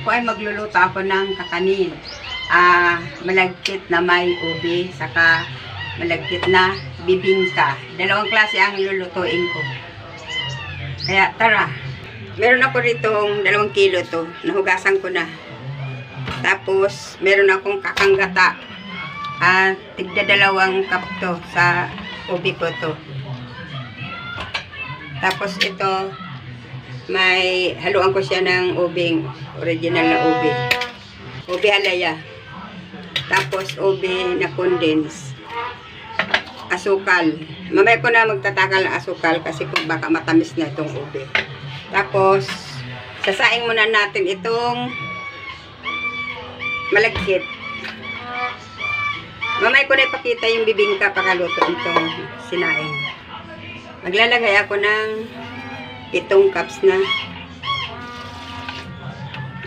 po ay magluluto ako ng kakanin. Malagkit na may ube, saka malagkit na bibingka. Dalawang klase ang lulutuin ko. Kaya tara. Meron ako ritong 2 kilo to. Nahugasan ko na. Tapos meron akong kakanggata. Tigda 2 cup to sa ube ko to. Tapos ito, may haluan ko siya ng ubing, original na ube. Ube halaya. Tapos ube na condense. Asukal. Mamaya ko na magtatakal ng asukal kasi kung baka matamis na itong ube. Tapos, sasaing muna natin itong malagkit. Mamaya ko na ipakita yung bibingka pagkaluto itong sinaing. Maglalagay ako ng 7 cups na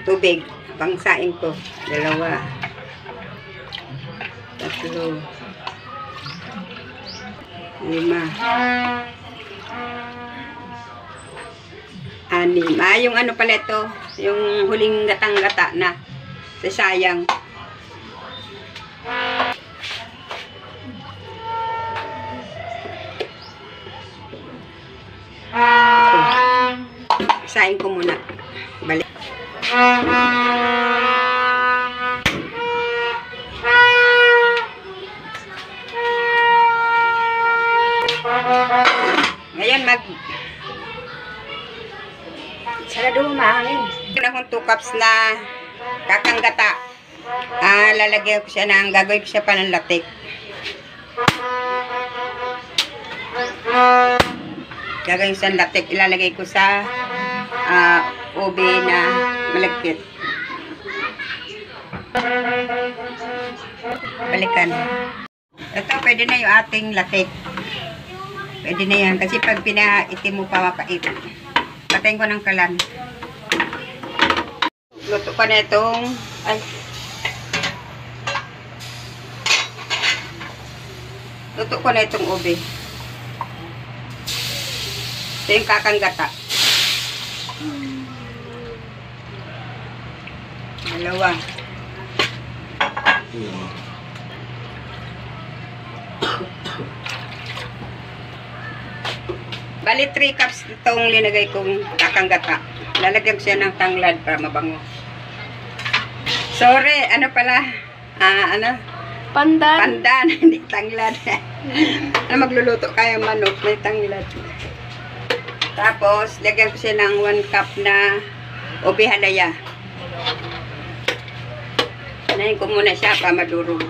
tubig. Pangsaing ko. 2. 3. 5. 6. Yung ano pala ito, yung huling gatang-gata na sayang. Saing ko muna. Balik. Ngayon sarado mahangin. Akong 2 cups na kakanggata. Lalagyan ko siya gagawin ko siya pananlatik. Gagawin sa latik, ilalagay ko sa ube na malagkit. Balikan. Ito, pwede na yung ating latik. Pwede na yan. Kasi pag pinaitim mo pa mapait. Patayin ko ng kalan. Luto ko na itong... Luto ko na itong ube. Ito yung kakanggata. 2. Bali 3 cups itong linagay kong kakanggata. Lalagyan ko siya ng tanglad para mabango. Sorry, ano pala? Pandan. Pandan, hindi tanglad. Magluluto kayo manok, may tanglad. Tapos, lagyan ko siya ng 1 cup na ube halaya. Nahin ko muna siya para madurog.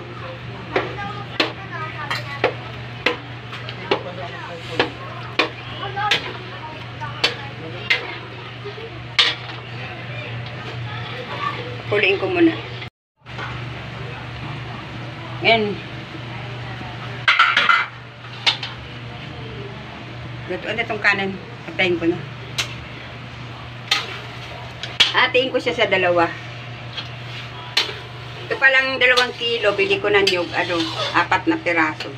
Puliin ko muna. Ngayon. Lutuan na itong kanan. Patayin ko na. Hatiin ko siya sa 2. Ito palang 2 kilo. Bili ko ng nyug. 4 na piraso.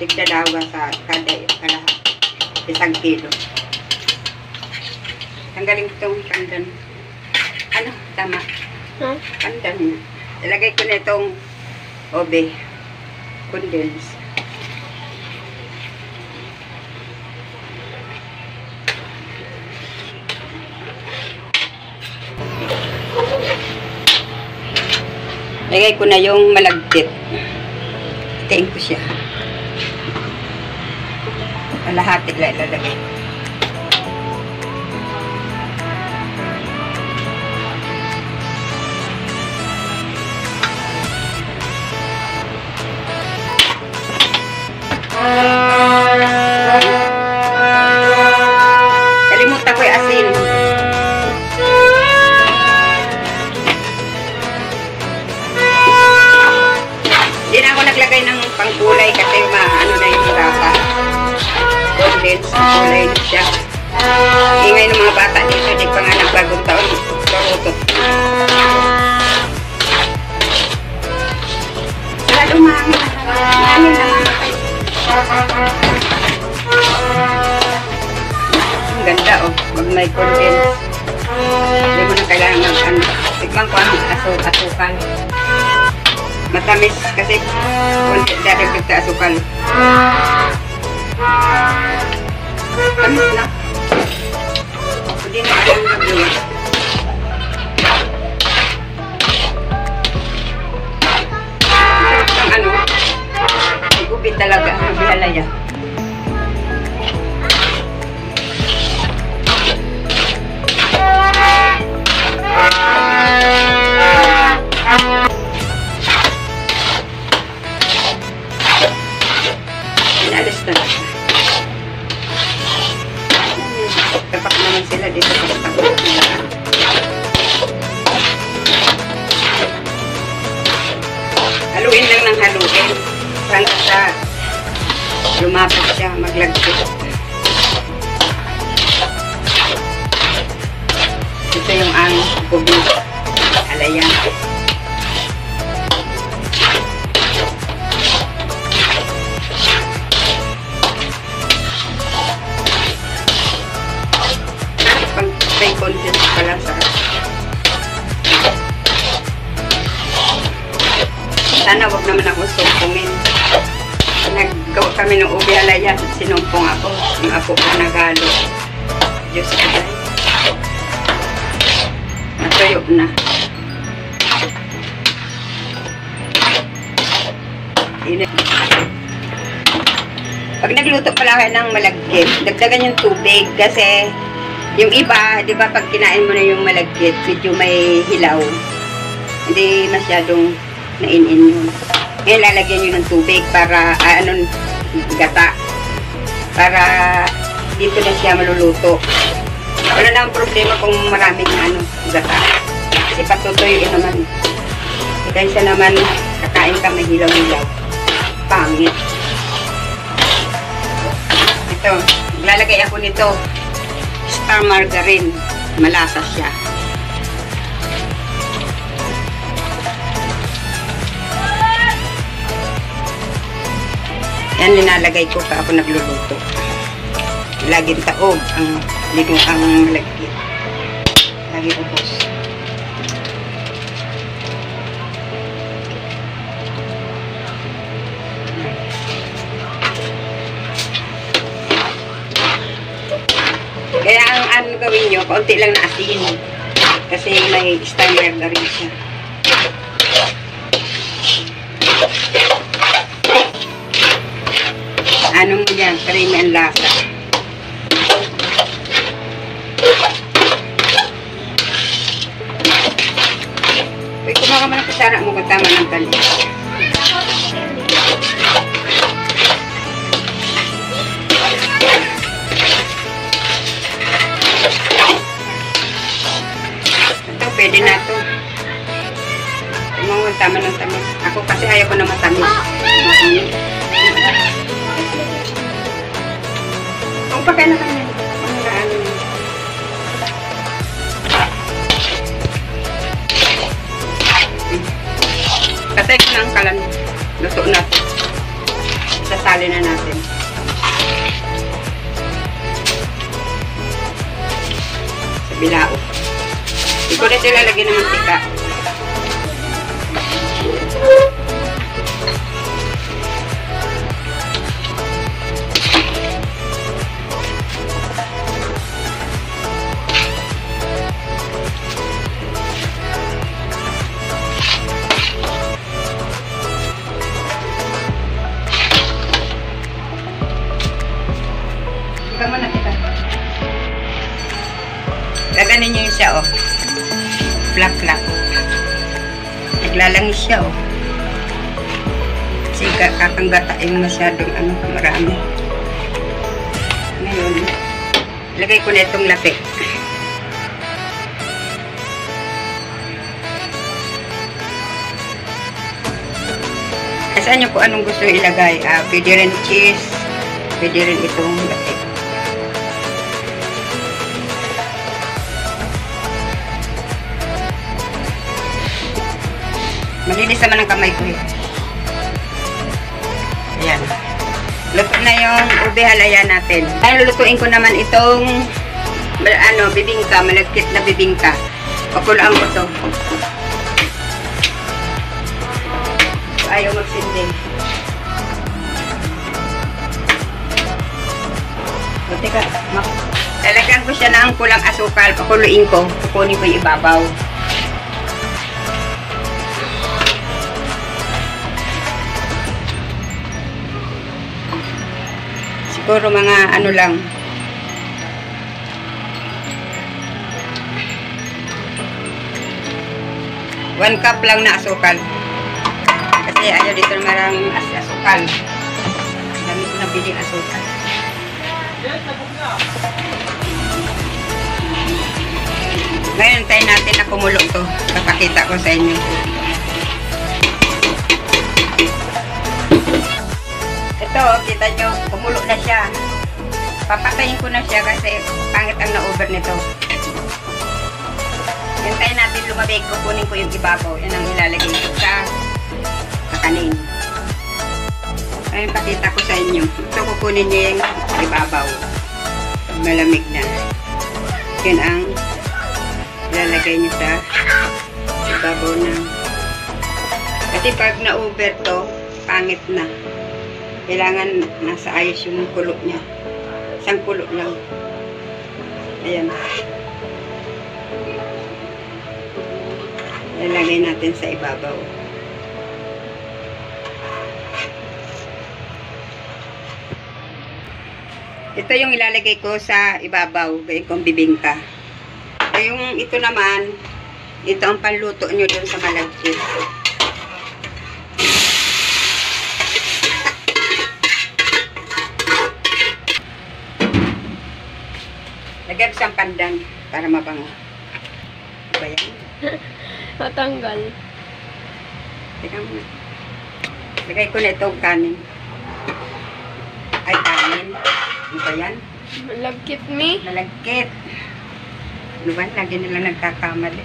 Tigda 2 sa kada kalahat. 1 kilo. Tanggalin ko itong pandan. Tama. Pandan na. Ilagay ko na itong ube. Condense. Lagay ko na yung malagkit. Itayin ko siya. Kalahati lang ilalagay. Kalimutan ko yung asin. Hindi na ako naglagay ng pangkulay kasi maano na yung gata. Condense, kulay na siya. Ingay ng mga bata dito, di pa nga nagbagong taon. Turutot. Wala dumangin. Hangin na mamatay. Ang ganda oh, pag may condense. Hindi mo na kailangan mag-ano. tikman ko ang asukal. Matamis kasi konti dadagdag sa asukal. Tamis na. Pwede na alam gagawin. Ang gubi talaga ang bihalaya. Inalis na lang. Tapak naman sila dito sa tapak nila. Haluin lang ng haluin. Hanggang sa lumapit siya, maglagpit. Ito yung ang gubi. Alaya. Pag-try content pala sa sana wag naman ako sumpungin. Naggawa kami ng ubi alaya. Sinumpong ako. Yung ako ko nagalo. Diyos ko dahil. Natuyo na. Pag nagluto pala kayo ng malagkit, dagdagan yung tubig kasi yung iba, di ba pag kinain mo na yung malagkit, medyo may hilaw. Hindi masyadong nainin yun. Ngayon lalagyan nyo ng tubig para, gata. Para dito na siya maluluto. Wala na ang problema kung maraming gata. Kasi patutuyoin naman. Kaysa naman kakain ka may hilaw-hilaw. Pangit. Ito, lalagay ako nito. Star margarine. Malasa siya. Yan nilalagay ko pa ako nagluluto. Laging taog ang malagkit. Lagi ubos. Kaya ang gawin nyo, kaunti lang na asin. Kasi may star margarine siya. Anong yan? Creamy ang lasa. Uy, kumawa ka man ang kasara mo kung tama ng tali. Ito, pwede na ito. Kumawa tama ng tamis. Ako kasi ayaw ko na matamis. Kung pa kaya na kanya. Patay ko na ang kalan. Luto na. Sasali na natin. Sa bilao. Hindi ko na sila lagyan ng mantika. Gaganin nyo siya, oh. Plak-plak. Naglalangis siya, oh. Kasi kakanggata yung masyadong, marami. Ngayon, lagay ko na itong lapi. Saan nyo kung anong gusto ilagay. Pwede rin cheese. Pwede rin itong lapi. Malinis naman ang kamay ko. Ayan. Luto na yung ube halaya natin. Ay, lulutuin ko naman itong bibingka, malagkit na bibingka. Pakulaan ko to. Ayaw magsindi. O, teka. Lalagyan ko siya ng kulang asukal. Pakuluin ko. Kukunin ko yung ibabaw. Siguro mga ano lang. One cup lang na asukal. Kasi ayaw dito maraming asukal. Dami ko nabili asukal. Ngayon tayo natin na kumulo to. Papakita ko sa inyo. Ito, kita nyo, kumulo na siya. Papatayin ko na siya kasi pangit ang na-over nito. Hintayin natin lumabig. Kukunin ko yung ibabaw. Yan ang ilalagay ko sa kanin. Ayun, pakita ko sa inyo. Ito, kukunin niyo yung ibabaw. Malamig na. Yan ang ilalagay niyo sa ibabaw na. Kasi pag na-over to, pangit na. Kailangan nasa ayos yung kulo niya. Isang kulo lang. Ayan. Ilalagay natin sa ibabaw. Ito yung ilalagay ko sa ibabaw. Gawin kong bibingka. Yung ito naman, ito ang panluto nyo dun sa malagkit. Lagyan ko siyang pandan para mabango. Ano ba yan? Matanggal. Teka muna. Lagay ko na itong kanin. Ay, kanin. Ano ba yan? Malagkit me. Malagkit. Ano ba? Lagi nila nagkakamali.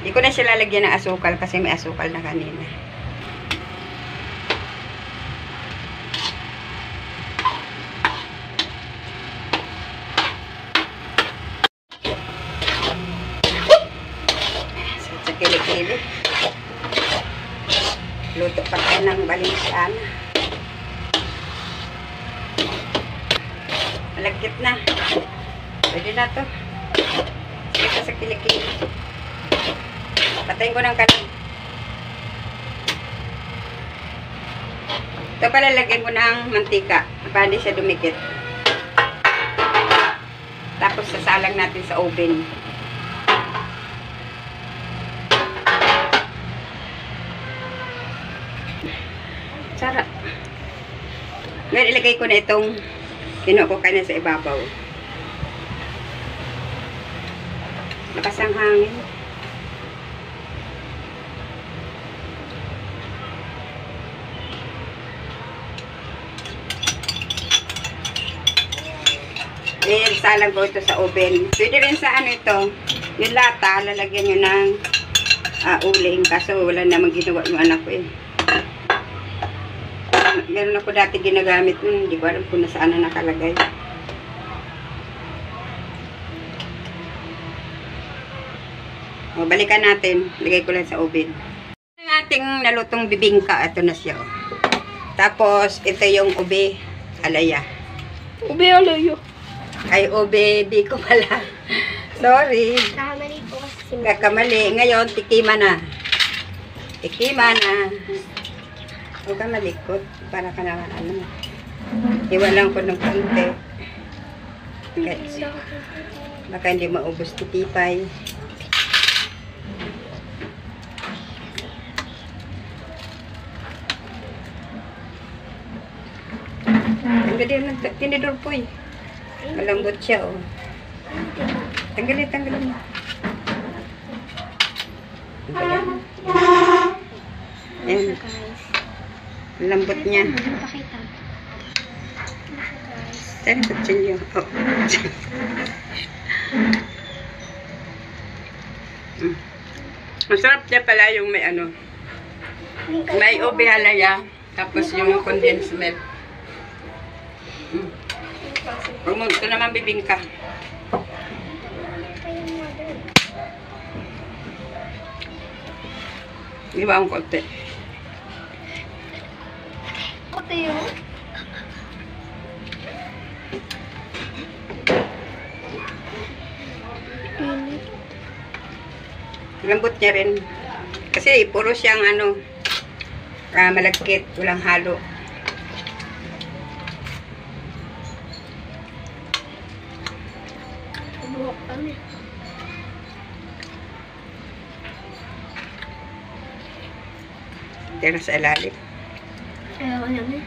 Hindi ko na siya lalagyan ng asukal kasi may asukal na kanina. Sa kilikili. Luto pa tayo ng balinsyana. Malagkit na. Pwede na to. Ito sa kilikili. Patayin ko ng kanin. Ito pala lagyan ko ng mantika para hindi siya dumikit. Tapos sasalang natin sa oven. Sarap. Ngayon ilagay ko na itong kinuha ko kanina sa ibabaw. Lakas ang hangin. Salang ko ito sa oven. Pwede rin sa ano ito, yung lata, lalagyan nyo ng uling. Kaso wala namang ginawa yung anak ko eh. Meron ako dati ginagamit nun, hindi ko alam kung nasaan na nakalagay. O, balikan natin. Lagay ko lang sa oven. Ang ating nalutong bibingka, ito na siya. Tapos, ito yung ube alaya. Ube alayo. Ay, ube, di ko pala. Sorry. Kakamali po kasi. Kakamali. Ngayon, tikima na. Tikima na. Huwag ka malikot. Para ka naman, ano. Iwalan ko ng konti. Baka hindi maubos titipay. Ang ganda ng tinidor po eh. Malambot siya, oh. Tanggalin, tanggalin mo. Ayan. Ayan. Lambot niya. Saan yung kutsilyo? Oh. Masarap niya pala yung may ano. May ube halaya. Tapos yung condensed milk. Ito naman bibingka. Di ba ang konti? Ate yun. Init. Lambot niya rin. Kasi puro siyang ano, malagkit, walang halo. Buhok kami. Tira sa ilalim. Ayaw ko yan eh.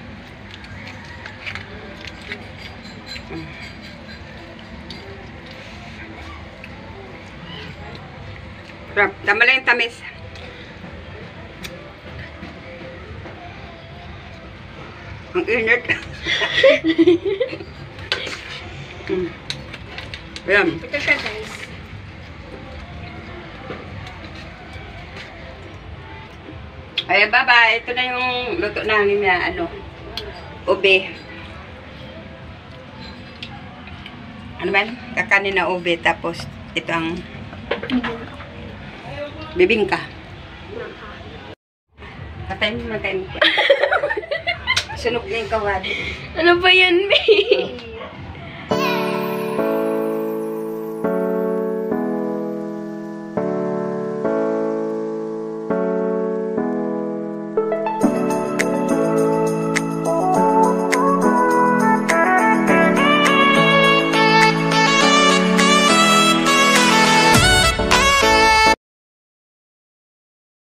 Tama lang yung tamis. Ang init. Ayan. Ito siya guys. Ay, bye-bye. Ito na yung luto namin na ano, ube. Ano ba? Kakanin na ube. Tapos, ito ang bibingka. Patay mo na kayo. Sunog na yung kawali. Ano ba yan, May?